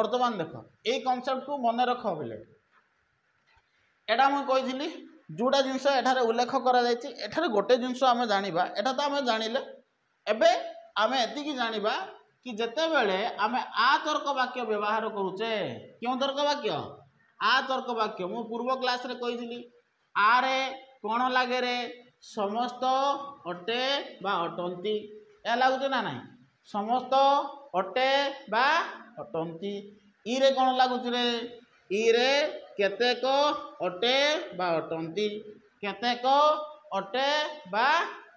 बर्तमान देख यही कनसेप्ट को मन रख बोले एटा मुझे कही जोटा जिनस एठारे उल्लेख कर गोटे जिनस आम जाना एटा तो आम जानिले एबे आम एति जाना कि जिते बड़े आम आ तर्क वाक्य व्यवहार करुचे क्यों तर्क वाक्य आ तर्क वाक्य मु पूर्व क्लास रे कही आरे कौन लगे रे समस्त अटे बा अटंती या लगुच ना ना समस्त अटे बा अटंती ई रे कौन लगुच रे ई रे केतेक अटे बा अटंती केतेक अटे बा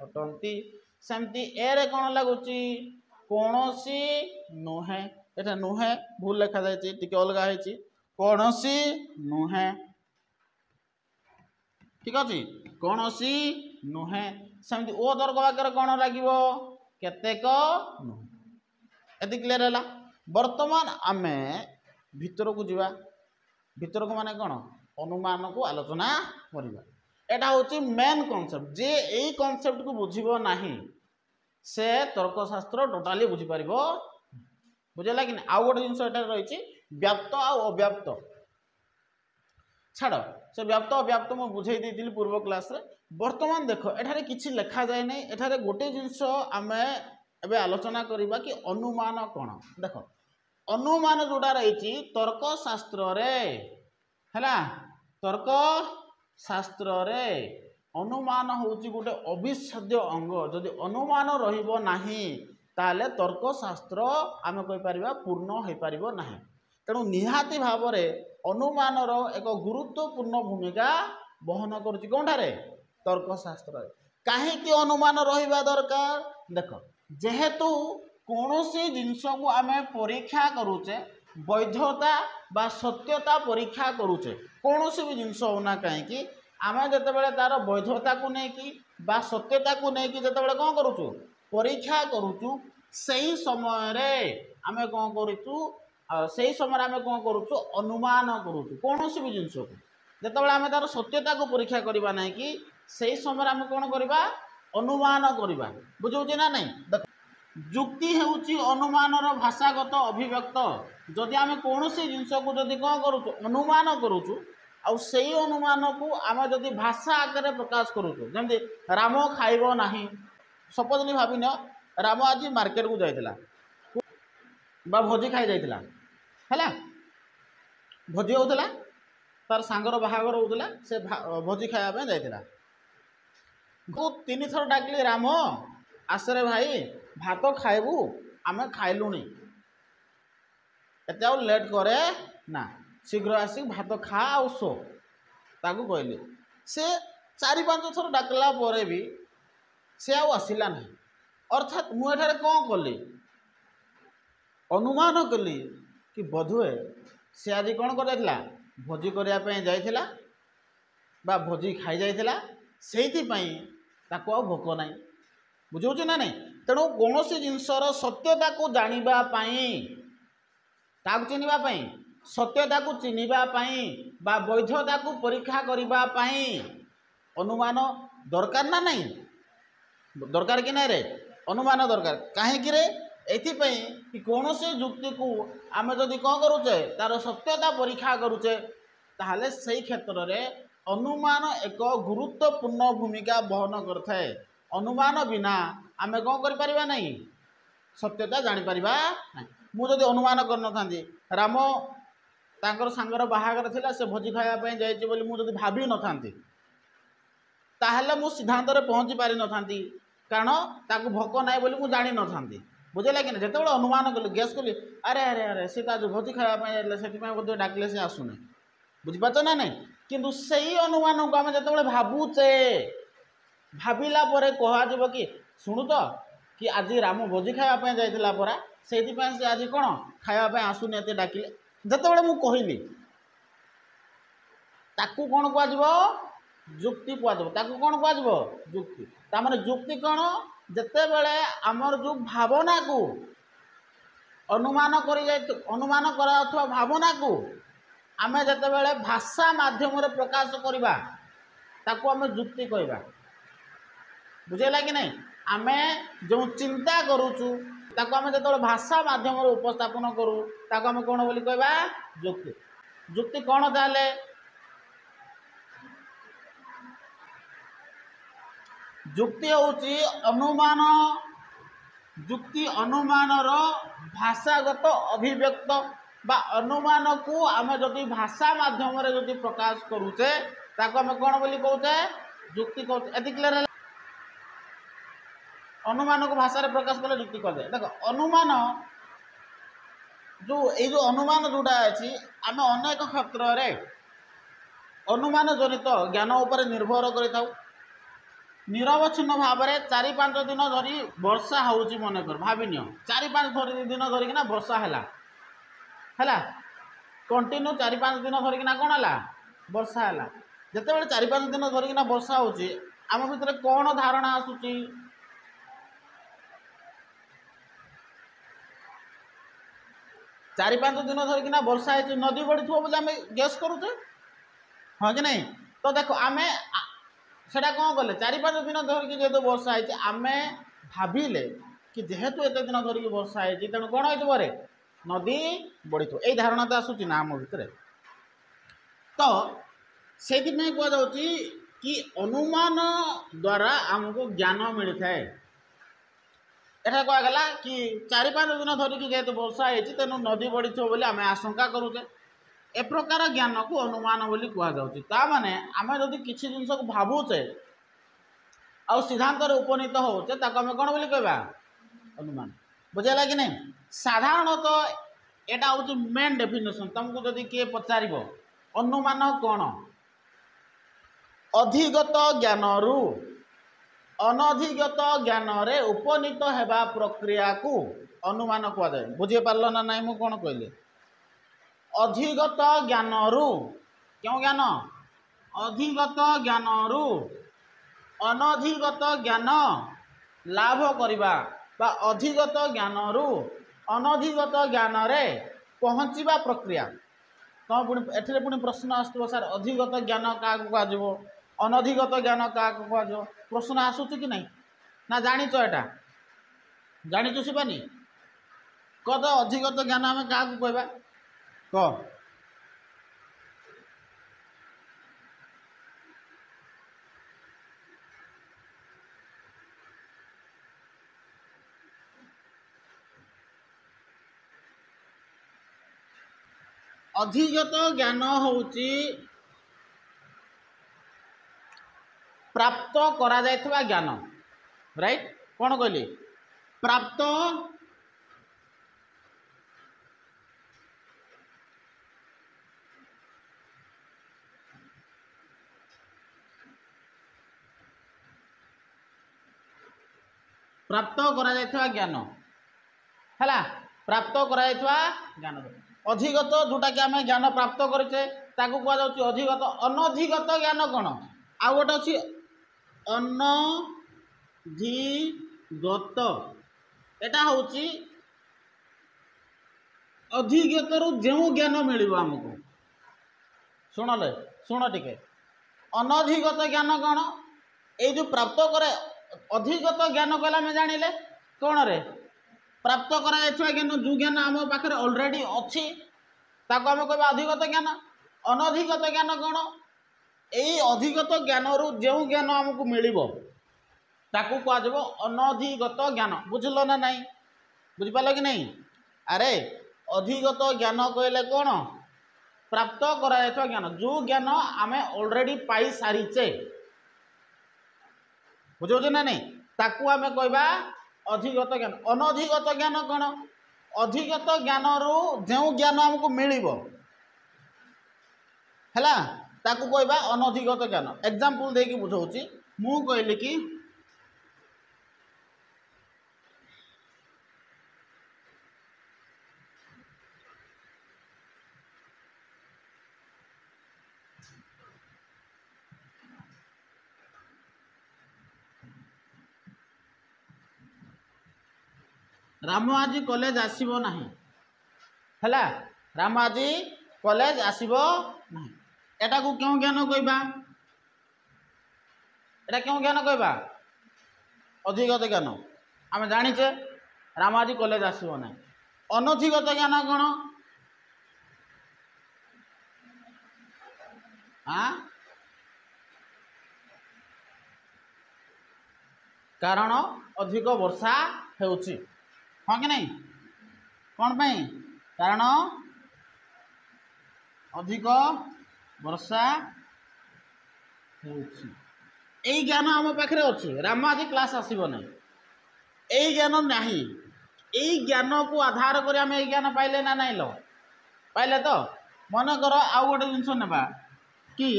अटंती सेमती ए रे कौन लगुच कौनसी नुहे एटा नुहे भूल लिखा जाए टिके अलग है कौनसी नुहे ठीक अच्छे कौनसी नुहे सेमती ओ तर्क वाक्य कौन लगे केतेक नुहे एति क्लियर है बर्तमान आमे भितर को जीवा भितर को माने कौन अनुमान को आलोचना करवा एटा हूँ मेन कनसेप्ट जे यही कनसेप्ट को बुझीबो नाही से तर्कशास्त्र टोटाली बुझीपार बुझेगा कि आउ गोटे जिनस रही व्याप्त आ अव्याप्त छाड़ से व्याप्त अव्याप्त मुझे बुझे देती पूर्व क्लास रे बर्तमान देख एठारे किछि लिखा जाए नहीं एठारे गोटे जिनस आम एबे आलोचना करवा कि अनुमान कौन देख अनुमान जोड़ा रही तर्कशास्त्र रे हैला तर्कशास्त्र रे अनुमान होची गोटे अविच्छेद्य अंग जदि अनुमान रहिबो नाही ताले तर्कशास्त्र आम कहि परिबा पूर्ण हो पारिबो नाही तेणु निहाती भाव में अनुमान एक गुरुत्वपूर्ण भूमिका बहन करुच्ची कौनठारे तर्कशास्त्र कहीं अनुमान रहिबा दरकार देख जेहेतु कौन सी जिनस को आम परीक्षा करुचे वैधता बा सत्यता परीक्षा करुचे कौन सी भी जिनस होना कहीं आम जिते तार वैधता को लेकिन बा सत्यता को लेकिन जिते कौन करुचु परीक्षा करुचु सही समय आम कौन करुचु से समय आम कौन करुचु अनुमान करुचु कौन सी भी जिनस को जिते आम तार सत्यता को परीक्षा करवा ना कि से समय आम कौन करवा अनुमान करवा बुझे ना नहीं जुक्ति हेउची अनुमानर भाषागत अभिव्यक्त जदि आम कौन सी जिनस को जदि कौन करुचु अनुमान करुचु आउ से अनुमान को आम जदि भाषा आकार प्रकाश करुचु जमी राम खाइब नाही सपोजली भाविन राम आज मार्केट को जाइथिला बा भोजी खाई जाइथिला हैला भोजी होउथिला तार सांगर बाहागर होउथिला से भोजी खाया पे जाइथिला को तीन थर डाकली राम आसरे भाई भात खाइबू आमे खाइलुनी एते लेट करे ना शीघ्र आसिक भात खा आ सो ताकू कहली से 4-5 थर डाकला परे भी से आसला ना अर्थात मुझे कौन कली अनुमान कली कि बोधुए से आज कौन कर भोजी करने जाइथिला बा भोजी खाई जाइथिला सेइथिपई ताको आ भोक ना बुझे ना नहीं तेणु कौन सी जिनसर सत्यता को जानिबा पाई ताकू चिन्हिबा पाई सत्यता को चिन्हिबा पाई बा वैधता को परीक्षा करिबा पाई अनुमान दरकार ना नहीं दरकार कि नहीं रे अनुमान दरकार कहीं रे एथिपई कि कौन सी जुक्ति को आम जदि कौन करुचे तार सत्यता परीक्षा करुचे ताहले सही क्षेत्र में अनुमान एक गुरुत्वपूर्ण भूमिका बहन करथाए अनुमान बिना आम कौन कर परिबा नहीं सत्यता जानी परिबा नहीं मुझे अनुमान कर नथांती राम तांकर सांगर बाहागर थिला से भोजी खाया पे जाइछि बोली मुझे भाभी नथांती ताहले मु सिद्धांत रे पहुंची पारि नथांती कारण ताकू भोक नाई बोली मु जानी नथांती बुझेला कि जेते बळे अनुमान कली गेस कली अरे अरे अरे से जो भोजी खाया पे जाइले सेति पे बोधे डाकले से आसुने बुझि पाछ ना नहीं किंतु सही अनुमान को आम जेते बळे भाबुचे भाविला परे कहा जीव कि शुणु तो कि आज राम भोजी खाया पे जाइथिला परा सेति पे से आज कोन खाया पे आसुने एते डाकिले जेते बळे मु कहिली ताकू कोन को आजबो जुक्ति को आजबो ताकू कोन को आजबो जुक्ति ता माने जुक्ति कोन जेते बळे हमर जो भावना को अनुमान करि जाय अनुमान करा अथवा भावना को आमे जेते बळे भाषा माध्यम रे प्रकाश करबा ताकू आमे जुक्ति कहबा बुझेला कि नहीं आमे जो चिंता करूचु ताको आम जो भाषा माध्यम उपस्थापन करूँ ताको आम कौन बोली कहबा जुक्ति जुक्ति कौन ताले जुक्ति होची अनुमान जुक्ति अनुमानर भाषागत अभिव्यक्त बा अनुमान को आम जदि भाषा माध्यम जदि प्रकाश करूचे ताको आम कौन बोली कहूचे जुक्ति कहते एति क्लियर है अनुमान को भाषा रे प्रकाश कले जुक्ति कर दे देखो अनुमान जो अनुमान जोटा अछि आम अनेक क्षेत्र रे अनुमान जनित ज्ञान उपर निर्भर करिताउ निरवच्छिन्न भाव में 4-5 दिन धरी वर्षा होउची मन कर भाभी नियो 4-5 दिन धरिकिना वर्षा है कंटिन्यू 4-5 दिन धरिकिना कौन है वर्षा है जिते 4-5 दिन धरिकिना वर्षा होउची आम भितर कौन धारणा आसुची 4-5 दिन धरिकिना वर्षा है नदी बढ़ी थो बोले आम गेस करूचे हाँ कि नहीं तो देखो आम सेटा कौन कले 4-5 दिन धरिकी जेहेतु वर्षा है आम भाविले कि जेहेतु एत दिन धरिकी वर्षा है तेणु कौन हो नदी बढ़ी थो यही धारणा तो आसूँ ना आम भितर तो से कह कि अनुमान द्वारा आमको ज्ञान मिलता है एटा कहगला कि 4-5 दिन धरिकी जेहेतु वर्षा है तेणु नदी बढ़ी थो बोली आम आशंका करूचे ए प्रकार ज्ञान को अनुमान बोली कह माने आम जदि किसी जिनस को भावुचे आ सिद्धांत उपनीत होचे ताको आम कौन बोली कहबा अनुमान बुझेगा कि नहीं साधारणतः एटा हूँ मेन डेफिनेशन तुमको जदि किए पचार अनुमान कौन अधिगत ज्ञान रु अनधिगत ज्ञान रे उपनीत हेबा प्रक्रिया को अनुमान कह जाए बुझे पार्ल ना नहीं मु कौन कहली अधिगत ज्ञान रु क्यों ज्ञान अधिगत ज्ञान रु अनधिगत ज्ञान लाभ करिबा बा अधिगत ज्ञान रु अनधिगत ज्ञान रे पहुँचवा प्रक्रिया तो एठरे पुणी प्रश्न आसो सर अधिगत ज्ञान क्या कह अनधिगत ज्ञान क्या कह प्रश्न आसूँ कि नहीं ना जानीच एटा जानीचु शिवानी कह तो अधिगत ज्ञान आम क्या कहबा कह अधिगत ज्ञान होउची प्राप्त करा जायथवा ज्ञान राइट कौन कहली प्राप्त प्राप्त करा जायथवा ज्ञान है प्राप्त करा जायथवा ज्ञान अधिगत जोटा कि आम ज्ञान प्राप्त करें ताकू कह अधिगत अनधिगत ज्ञान कौन आ गोटे अच्छी अनधिगत एटा हूँ अधिगत रु जो ज्ञान मिल आमको शुणले शुण टिके अनधिगत ज्ञान कौन ये जो प्राप्त करे अधिगत ज्ञान कहला आम जानिले कौन रे प्राप्त करा ज्ञान जो ज्ञान आम पाखे ऑलरेडी अच्छी ताको आम कह अधिगत ज्ञान अनधिगत ज्ञान कौन यही अधिगत ज्ञान रु जो ज्ञान आमको मिल ताकू कह अनधिगत ज्ञान बुझल ना नहीं बुझिपाल कि नहीं अरे अधिगत ज्ञान कहले कौन प्राप्त करा ज्ञान जो ज्ञान आम ऑलरेडी पाई सारीचे बुझे ना नहीं ताकू आम कहबा अधिगत ज्ञान अनधिगत ज्ञान कौन अधिगत ज्ञान रु जो ज्ञान आमको मिल है ताकू कहबा अनधिगत ज्ञान एग्जांपल देकी बुझाऊँ मु कहली कि राम आज कॉलेज आसीबो नहीं है राम आज कॉलेज आसीबो नहीं एटा को क्यों ज्ञान कहबा एटा क्यों ज्ञान कहबा अधिगत ज्ञान आम जानीचे रामाजी कॉलेज आसो ना अनधिगत ज्ञान कौन हाँ कारण अधिक वर्षा होउची हाँ कि नहीं कौन पाई कारण अधिक वर्षा होउची एई ज्ञान आम पाखे अच्छी रामाजी क्लास आसब ना यही ज्ञान नहीं यही ज्ञान को आधार कर आम यही ज्ञान पाइले ना नहीं लो पाइले तो मन कर आउ गोटे जिनस नेबा कि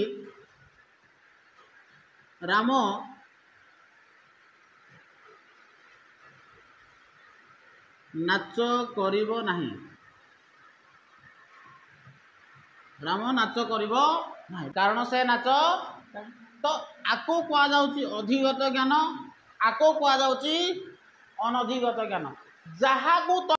राम नाच करिबो नहीं राम नाच करिबो नहीं कारण से नाच तो आको कुआ जाउची अधिगत ज्ञान आको कुआ जाउची अनधिगत ज्ञान जहाँ को